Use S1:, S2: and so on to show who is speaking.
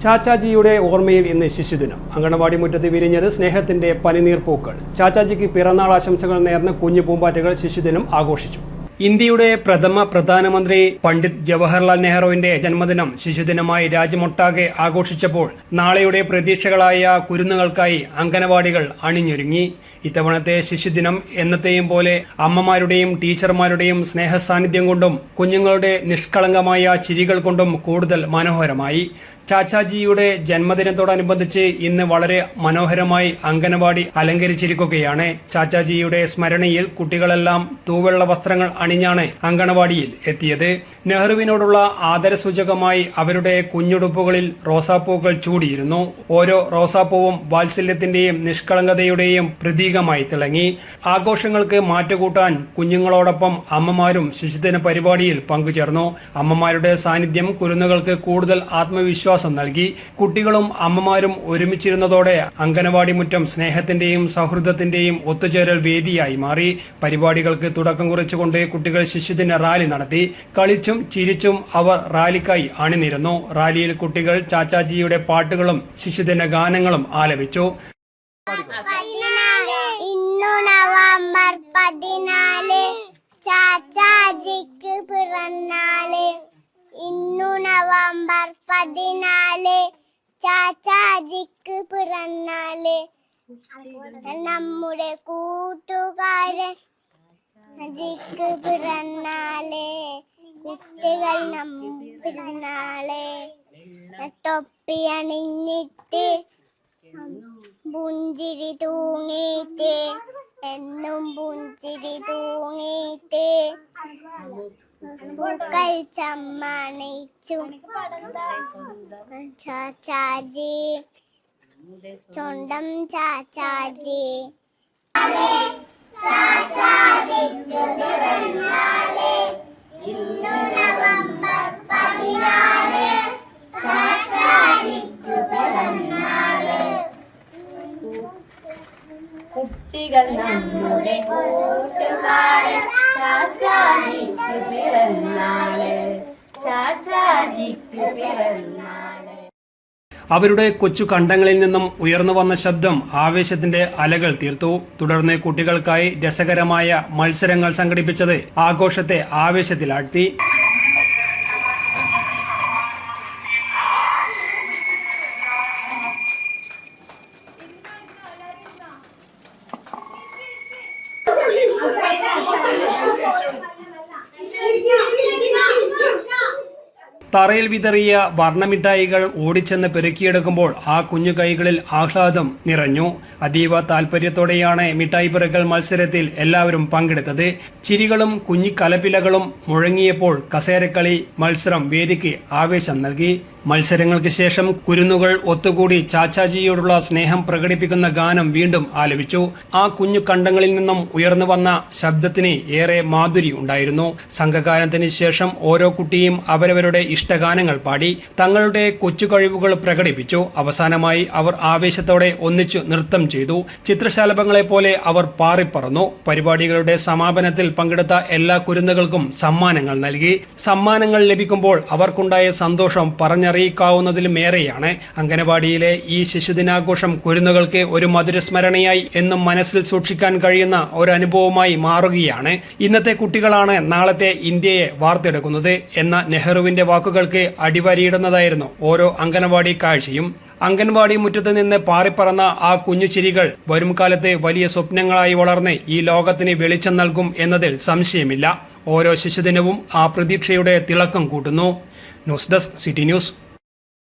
S1: ചാച്ചാജിയുടെ ഓർമ്മയിൽ ഇന്ന് ശിശുദിനം. അങ്കണവാടി മുറ്റത്ത് വിരിഞ്ഞത് സ്നേഹത്തിന്റെ പനിനീർ പൂക്കൾ. ചാച്ചാജിക്ക് പിറന്നാൾ ആശംസകൾ നേർന്ന് കുഞ്ഞു പൂമ്പാറ്റകൾ ശിശുദിനം ആഘോഷിച്ചു. ഇന്ത്യയുടെ പ്രഥമ പ്രധാനമന്ത്രി പണ്ഡിറ്റ് ജവഹർലാൽ നെഹ്റുവിന്റെ ജന്മദിനം ശിശുദിനമായി രാജ്യമൊട്ടാകെ ആഘോഷിച്ചപ്പോൾ നാളെയുടെ പ്രതീക്ഷകളായ കുരുന്നുകൾക്കായി അങ്കണവാടികൾ അണിഞ്ഞൊരുങ്ങി. ഇത്തവണത്തെ ശിശുദിനം എന്നത്തെയും പോലെ അമ്മമാരുടെയും ടീച്ചർമാരുടെയും സ്നേഹസാന്നിധ്യം കൊണ്ടും കുഞ്ഞുങ്ങളുടെ നിഷ്കളങ്കമായ ചിരികൾ കൊണ്ടും കൂടുതൽ മനോഹരമായി. ചാച്ചാജിയുടെ ജന്മദിനത്തോടനുബന്ധിച്ച് ഇന്ന് വളരെ മനോഹരമായി അങ്കണവാടി അലങ്കരിച്ചിരിക്കുകയാണ്. ചാച്ചാജിയുടെ സ്മരണയിൽ കുട്ടികളെല്ലാം തൂവെള്ള വസ്ത്രങ്ങൾ അണിഞ്ഞാണ് അങ്കണവാടിയിൽ എത്തിയത്. നെഹ്റുവിനോടുള്ള ആദരസൂചകമായി അവരുടെ കുഞ്ഞുടുപ്പുകളിൽ റോസാപ്പൂക്കൾ ചൂടിയിരുന്നു. ഓരോ റോസാപ്പൂവും വാത്സല്യത്തിന്റെയും നിഷ്കളങ്കതയുടെയും പ്രതീകമായി തിളങ്ങി. ആഘോഷങ്ങൾക്ക് മാറ്റുകൂട്ടാൻ കുഞ്ഞുങ്ങളോടൊപ്പം അമ്മമാരും ശിശുദിന പരിപാടിയിൽ പങ്കുചേർന്നു. അമ്മമാരുടെ സാന്നിധ്യം കുരുന്നുകൾക്ക് കൂടുതൽ ആത്മവിശ്വാസം നൽകി. കുട്ടികളും അമ്മമാരും ഒരുമിച്ചിരുന്നതോടെ അങ്കണവാടി മുറ്റം സ്നേഹത്തിന്റെയും സൗഹൃദത്തിന്റെയും ഒത്തുചേരൽ വേദിയായി മാറി. പരിപാടികൾക്ക് തുടക്കം കുറിച്ചുകൊണ്ട് കുട്ടികൾ ശിശുദിന റാലി നടത്തി. കളിച്ചും ചിരിച്ചും അവർ റാലിക്കായി അണിനിരന്നു. റാലിയിൽ കുട്ടികൾ ചാച്ചാജിയുടെ പാട്ടുകളും ശിശുദിന ഗാനങ്ങളും ആലപിച്ചു.
S2: നവംബർ 14 ചാച്ചാജിക്ക് പിറന്നാള്. ഇന്നു നവംബർ 14 ചാച്ചാജിക്ക് പിറന്നാള്. നമ്മുടെ കൂട്ടുകാരൻ ജിക്ക് പിറന്നാള്. കുട്ടികൾ പിറന്നാള് തൊപ്പി അണിഞ്ഞിട്ട് പുഞ്ചിരി തൂങ്ങിയിട്ട് എന്നും പുഞ്ചിരി തൂങ്ങിയിട്ട് പൂക്കൾ ചമ്മണിച്ചു. ചാച്ചാജി ചുണ്ടം ചാച്ചാജി ചാച്ചാജിക്ക് പിറന്നാള്. ഇന്നു നവംബർ 14 ചാച്ചാജിക്ക് പിറന്നാള്.
S3: കുട്ടികൾ നമ്മുടെ കൂട്ടുകാരൻ ചാച്ചാജിക്ക് പിറന്നാള്. ചാച്ചാജിക്ക് പിറന്നാള്.
S1: അവരുടെ കൊച്ചു കണ്ടങ്ങളിൽ നിന്നും ഉയർന്നു വന്ന ശബ്ദം ആവേശത്തിന്റെ അലകൾ തീർത്തു. തുടർന്ന് കുട്ടികൾക്കായി രസകരമായ മത്സരങ്ങൾ സംഘടിപ്പിച്ചത് ആഘോഷത്തെ ആവേശത്തിലാഴ്ത്തി. തറയിൽ വിതറിയ വർണ്ണമിഠായികൾ ഓടിച്ചെന്ന് പെറുക്കിയെടുക്കുമ്പോൾ ആ കുഞ്ഞു കൈകളിൽ ആഹ്ലാദം നിറഞ്ഞു. അതീവ താൽപര്യത്തോടെയാണ് മിഠായി പെറുക്കൽ മത്സരത്തിൽ എല്ലാവരും പങ്കെടുത്തത്. ചിരികളും കുഞ്ഞിക്കലപിലകളും മുഴങ്ങിയപ്പോൾ കസേരക്കളി മത്സരം വേദിക്ക് ആവേശം നൽകി. മത്സരങ്ങൾക്ക് ശേഷം കുരുന്നുകൾ ഒത്തുകൂടി ചാച്ചാജിയോടുള്ള സ്നേഹം പ്രകടിപ്പിക്കുന്ന ഗാനം വീണ്ടും ആലപിച്ചു. ആ കുഞ്ഞു കണ്ടങ്ങളിൽ നിന്നും ഉയർന്നു വന്ന ശബ്ദത്തിന് ഏറെ മാധുരി ഉണ്ടായിരുന്നു. സംഘഗാനത്തിന് ശേഷം ഓരോ കുട്ടിയും അവരവരുടെ ഇഷ്ടഗാനങ്ങൾ പാടി തങ്ങളുടെ കൊച്ചു കഴിവുകൾ പ്രകടിപ്പിച്ചു. അവസാനമായി അവർ ആവേശത്തോടെ ഒന്നിച്ചു നൃത്തം ചെയ്തു. ചിത്രശലഭങ്ങളെ പോലെ അവർ പാറിപ്പറന്നു. പരിപാടികളുടെ സമാപനത്തിൽ പങ്കെടുത്ത എല്ലാ കുരുന്നുകൾക്കും സമ്മാനങ്ങൾ നൽകി. സമ്മാനങ്ങൾ ലഭിക്കുമ്പോൾ അവർക്കുണ്ടായ സന്തോഷം പറഞ്ഞറിയിക്കാവുന്നതിലുമേറെയാണ്. അങ്കണവാടിയിലെ ഈ ശിശുദിനാഘോഷം കുരുന്നുകൾക്ക് ഒരു മധുരസ്മരണയായി എന്നും മനസ്സിൽ സൂക്ഷിക്കാൻ കഴിയുന്ന ഒരു അനുഭവമായി മാറുകയാണ്. ഇന്നത്തെ കുട്ടികളാണ് നാളത്തെ ഇന്ത്യയെ വാർത്തെടുക്കുന്നത് എന്ന നെഹ്റുവിന്റെ വാക്കുകൾക്ക് അടിവരയിടുന്നതായിരുന്നു ഓരോ അങ്കണവാടി കാഴ്ചയും. അങ്കണവാടി മുറ്റത്ത് നിന്ന് പാറിപ്പറന്ന ആ കുഞ്ഞു ചിരികൾ വരും കാലത്ത് വലിയ സ്വപ്നങ്ങളായി വളർന്ന് ഈ ലോകത്തിന് വെളിച്ചം നൽകും എന്നതിൽ സംശയമില്ല. ഓരോ ശിശുദിനവും ആ പ്രതീക്ഷയുടെ തിളക്കം കൂട്ടുന്നു. News desk city news.